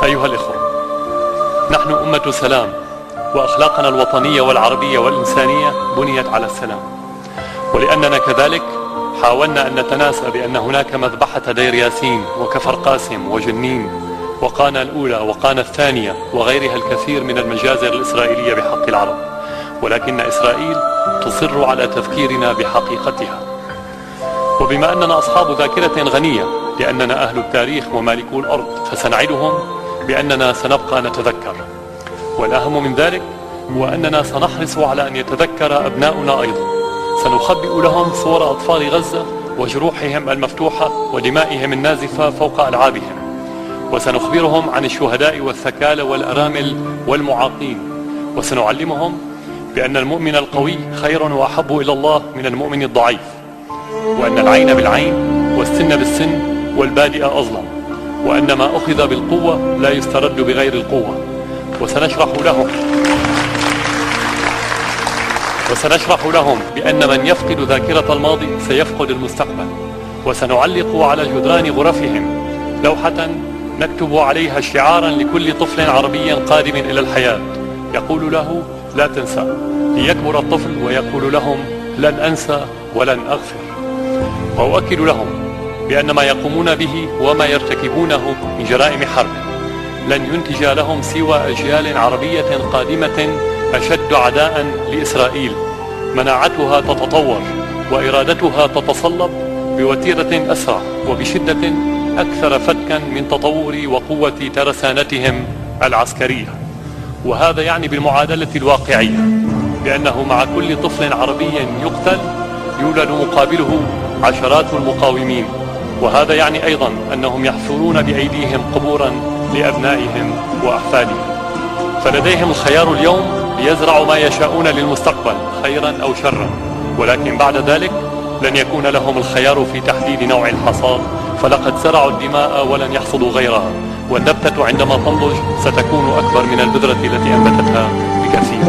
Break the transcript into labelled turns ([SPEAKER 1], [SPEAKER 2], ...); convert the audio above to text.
[SPEAKER 1] أيها الإخوة، نحن أمة سلام، وأخلاقنا الوطنية والعربية والإنسانية بنيت على السلام، ولأننا كذلك حاولنا أن نتناسى بأن هناك مذبحة دير ياسين وكفر قاسم وجنين وقانا الأولى وقانا الثانية وغيرها الكثير من المجازر الإسرائيلية بحق العرب، ولكن إسرائيل تصر على تذكيرنا بحقيقتها. وبما أننا أصحاب ذاكرة غنية لأننا أهل التاريخ ومالكو الأرض، فسنعدهم بأننا سنبقى نتذكر، والأهم من ذلك هو أننا سنحرص على أن يتذكر أبناؤنا أيضا. سنخبئ لهم صور أطفال غزة وجروحهم المفتوحة ودمائهم النازفة فوق ألعابهم، وسنخبرهم عن الشهداء والثكالى والأرامل والمعاقين، وسنعلمهم بأن المؤمن القوي خير وأحب إلى الله من المؤمن الضعيف، وأن العين بالعين والسن بالسن والبادئ أظلم، وأن ما أخذ بالقوة لا يسترد بغير القوة. وسنشرح لهم بأن من يفقد ذاكرة الماضي سيفقد المستقبل. وسنعلق على جدران غرفهم لوحة نكتب عليها شعارا لكل طفل عربي قادم إلى الحياة يقول له لا تنسى، ليكبر الطفل ويقول لهم لن أنسى ولن أغفر. وأؤكد لهم بأن ما يقومون به وما يرتكبونه من جرائم حرب لن ينتج لهم سوى أجيال عربية قادمة أشد عداء لإسرائيل، مناعتها تتطور وإرادتها تتصلب بوتيرة أسرع وبشدة أكثر فتكا من تطور وقوة ترسانتهم العسكرية. وهذا يعني بالمعادلة الواقعية بأنه مع كل طفل عربي يقتل يولد مقابله عشرات المقاومين، وهذا يعني أيضا أنهم يحفرون بأيديهم قبورا لأبنائهم وأحفادهم. فلديهم الخيار اليوم ليزرعوا ما يشاءون للمستقبل خيرا أو شرا، ولكن بعد ذلك لن يكون لهم الخيار في تحديد نوع الحصاد، فلقد زرعوا الدماء ولن يحصدوا غيرها، والنبتة عندما تنضج ستكون أكبر من البذرة التي أنبتتها بكثير.